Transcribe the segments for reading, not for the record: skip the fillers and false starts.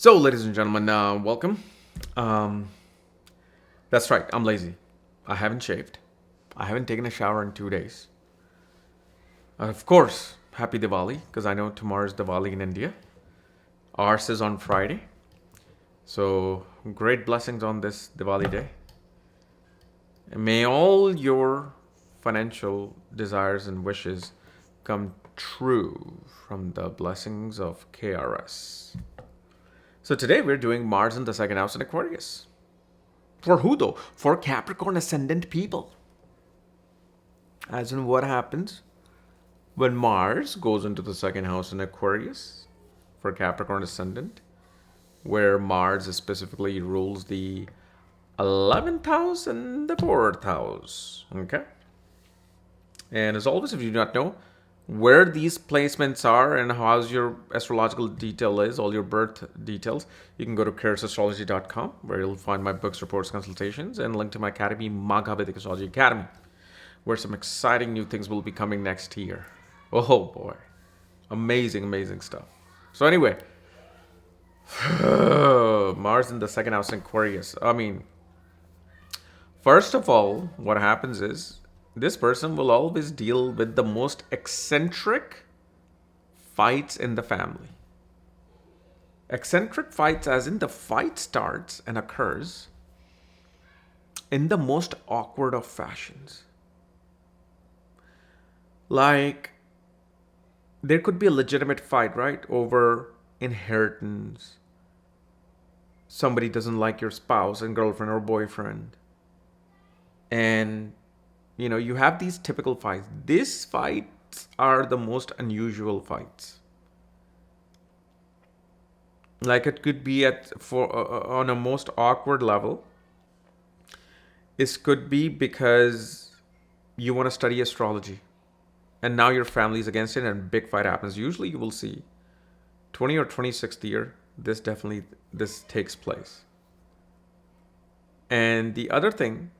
So, ladies and gentlemen, welcome. Um, that's right, I'm lazy. I haven't shaved. I haven't taken a shower in 2 days. Of course, happy Diwali, because I know tomorrow's Diwali in India. Ours is on Friday. So, great blessings on this Diwali day. And may all your financial desires and wishes come true from the blessings of KRS. So, today we're doing Mars in the second house in Aquarius. For who though? For Capricorn Ascendant people. As in, what happens when Mars goes into the second house in Aquarius for Capricorn Ascendant, where Mars specifically rules the 11th house and the 4th house. Okay? And as always, if you do not know where these placements are and how your astrological detail is, all your birth details, you can go to Astrology.com, where you'll find my books, reports, consultations, and link to my academy, Maghavedic Astrology Academy, where some exciting new things will be coming next year. Oh boy. Amazing, amazing stuff. So anyway, Mars in the second house in Aquarius. First of all, what happens is this person will always deal with the most eccentric fights in the family. Eccentric fights, as in the fight starts and occurs in the most awkward of fashions. Like, there could be a legitimate fight, right? Over inheritance. Somebody doesn't like your spouse and girlfriend or boyfriend. And, you have these typical fights. These fights are the most unusual fights. Like, it could be on a most awkward level. This could be because you want to study astrology, and now your family is against it, and a big fight happens. Usually, you will see 20 or 26th year. This takes place. And the other thing,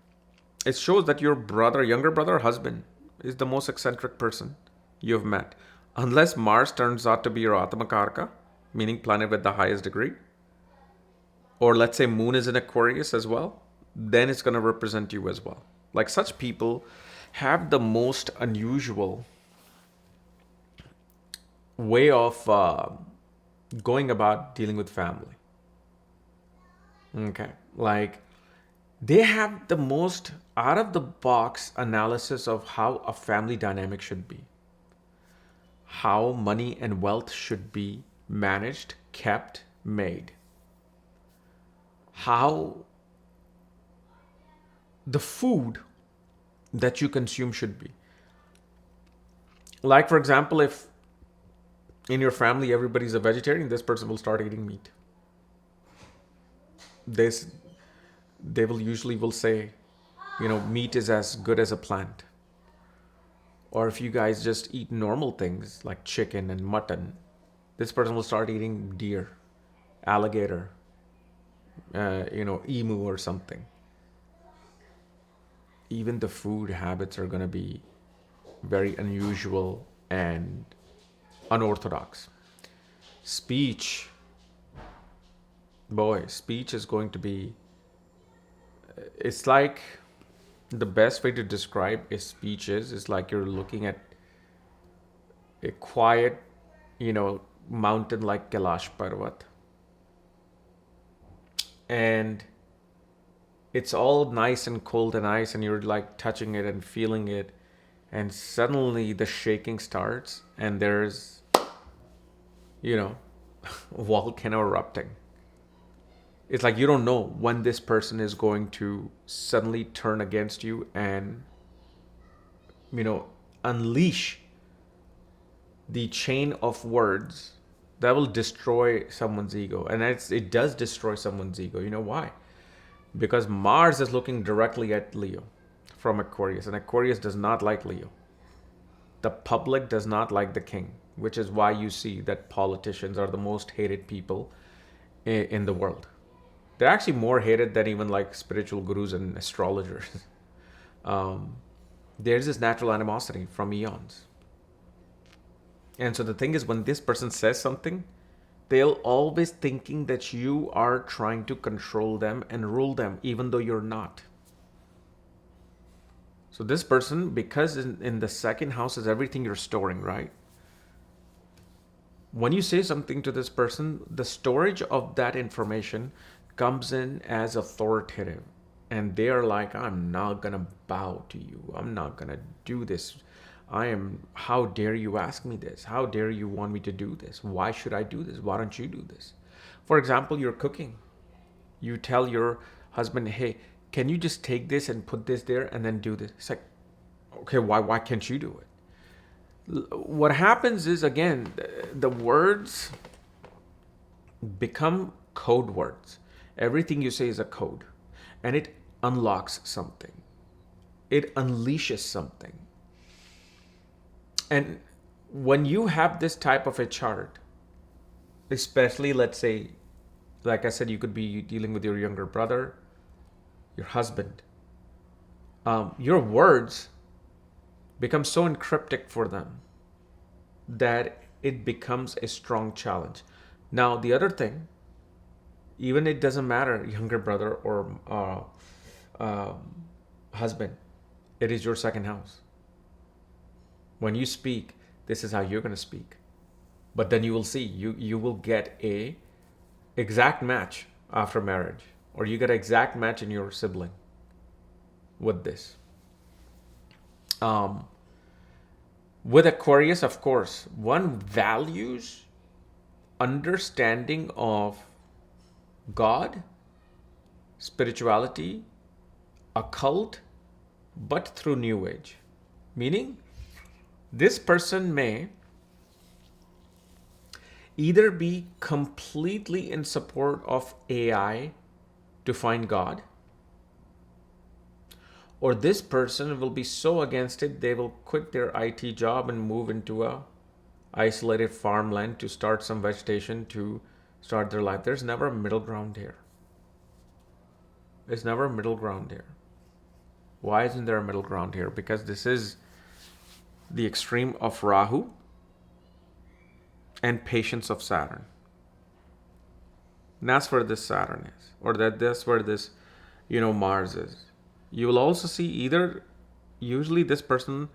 it shows that your younger brother, or husband, is the most eccentric person you've met. Unless Mars turns out to be your Atmakarka, meaning planet with the highest degree, or let's say Moon is in Aquarius as well, then it's going to represent you as well. Like, such people have the most unusual way of going about dealing with family. Okay. Like, they have the most out of the box analysis of how a family dynamic should be, how money and wealth should be managed, kept, made, how the food that you consume should be. Like, for example, if in your family everybody's a vegetarian, this person will start eating meat. They will usually say, meat is as good as a plant. Or if you guys just eat normal things like chicken and mutton, this person will start eating deer, alligator, emu or something. Even the food habits are going to be very unusual and unorthodox. Speech is going to be, it's like, the best way to describe a speech is like you're looking at a quiet, mountain like Kailash Parvat. And it's all nice and cold and ice, and you're like touching it and feeling it. And suddenly the shaking starts, and there's, volcano erupting. It's like you don't know when this person is going to suddenly turn against you and, unleash the chain of words that will destroy someone's ego. And it does destroy someone's ego. You know why? Because Mars is looking directly at Leo from Aquarius, and Aquarius does not like Leo. The public does not like the king, which is why you see that politicians are the most hated people in the world. They're actually more hated than even like spiritual gurus and astrologers. There's this natural animosity from eons. And so the thing is, when this person says something, They'll always thinking that you are trying to control them and rule them, even though you're not. So this person, because in the second house is everything you're storing, right? When you say something to this person, the storage of that information comes in as authoritative. And they are like, I'm not going to bow to you. I'm not going to do this. How dare you ask me this? How dare you want me to do this? Why should I do this? Why don't you do this? For example, you're cooking. You tell your husband, hey, can you just take this and put this there and then do this? It's like, okay, why can't you do it? What happens is, again, the words become code words. Everything you say is a code, and it unlocks something. It unleashes something. And when you have this type of a chart, especially, let's say, like I said, you could be dealing with your younger brother, your husband, your words become so encryptic for them that it becomes a strong challenge. Now, the other thing, even it doesn't matter, younger brother or husband, it is your second house. When you speak, this is how you're going to speak. But then you will see, you will get a exact match after marriage, or you get an exact match in your sibling with this. With Aquarius, of course, one values understanding of God, spirituality, occult, but through New Age. Meaning, this person may either be completely in support of AI to find God, or this person will be so against it, they will quit their IT job and move into a isolated farmland to start some vegetation to start their life. There's never a middle ground here. There's never a middle ground here. Why isn't there a middle ground here? Because this is the extreme of Rahu and patience of Saturn. And that's where this Saturn is, or that's where this, Mars is. You will also see usually this person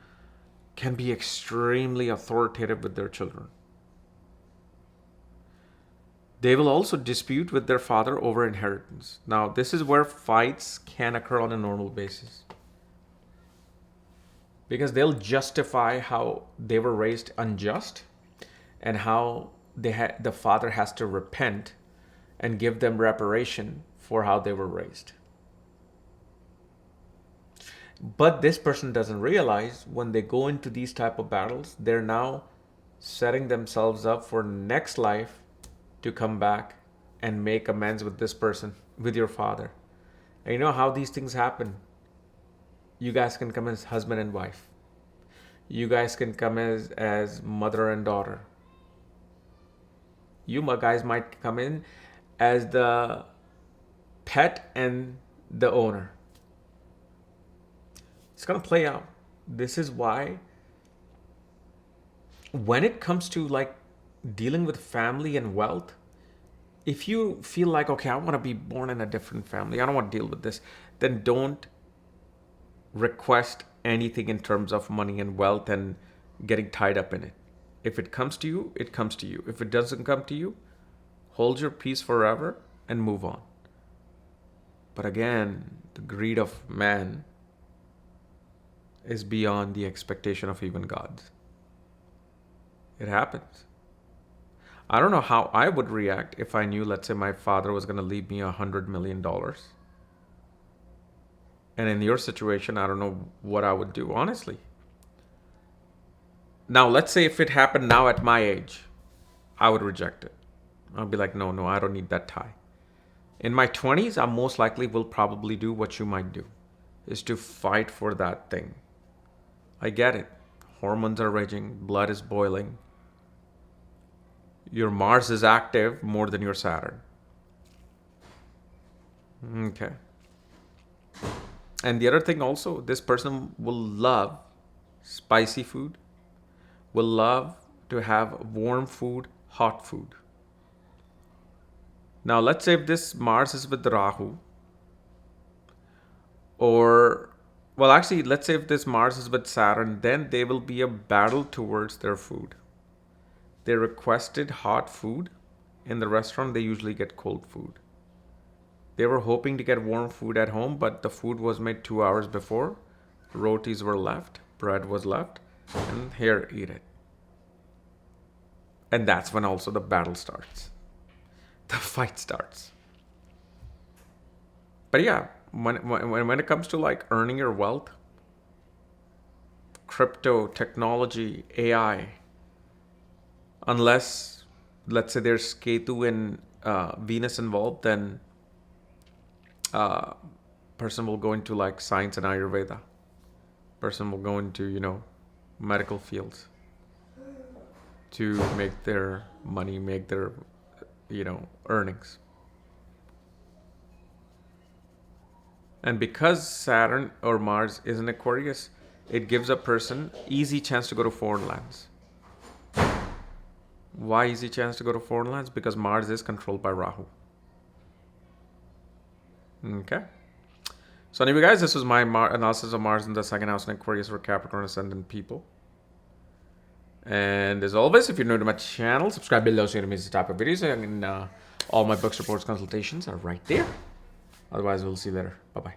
can be extremely authoritative with their children. They will also dispute with their father over inheritance. Now, this is where fights can occur on a normal basis, because they'll justify how they were raised unjust and how the father has to repent and give them reparation for how they were raised. But this person doesn't realize when they go into these type of battles, they're now setting themselves up for next life to come back and make amends with this person, with your father. And you know how these things happen? You guys can come as husband and wife. You guys can come as mother and daughter. You guys might come in as the pet and the owner. It's going to play out. This is why when it comes to like dealing with family and wealth, if you feel like, okay, I want to be born in a different family, I don't want to deal with this, then don't request anything in terms of money and wealth and getting tied up in it. If it comes to you, it comes to you. If it doesn't come to you, hold your peace forever and move on. But again, the greed of man is beyond the expectation of even gods. It happens. I don't know how I would react if I knew, let's say, my father was going to leave me $100 million. And in your situation, I don't know what I would do, honestly. Now, let's say if it happened now at my age, I would reject it. I'll be like, no, I don't need that tie. In my 20s, I most likely will probably do what you might do, is to fight for that thing. I get it. Hormones are raging, blood is boiling. Your Mars is active more than your Saturn. Okay. And the other thing also, this person will love spicy food, will love to have warm food, hot food. Now, let's say if this Mars is with Rahu, or, well, actually, let's say if this Mars is with Saturn, then there will be a battle towards their food. They requested hot food. In the restaurant, they usually get cold food. They were hoping to get warm food at home, but the food was made 2 hours before. Rotis were left, bread was left, and here, eat it. And that's when also the battle starts. The fight starts. But yeah, when it comes to like earning your wealth, crypto, technology, AI, unless, let's say, there's Ketu and Venus involved, then person will go into like science and Ayurveda. Person will go into, medical fields to make their money, make their, earnings. And because Saturn or Mars is in Aquarius, it gives a person easy chance to go to foreign lands. Why easy chance to go to foreign lands? Because Mars is controlled by Rahu. Okay. So anyway, guys, this was my analysis of Mars in the second house in Aquarius for Capricorn Ascendant people. And as always, if you're new to my channel, subscribe below so you don't miss the type of videos. And all my books, reports, consultations are right there. Otherwise, we'll see you later. Bye-bye.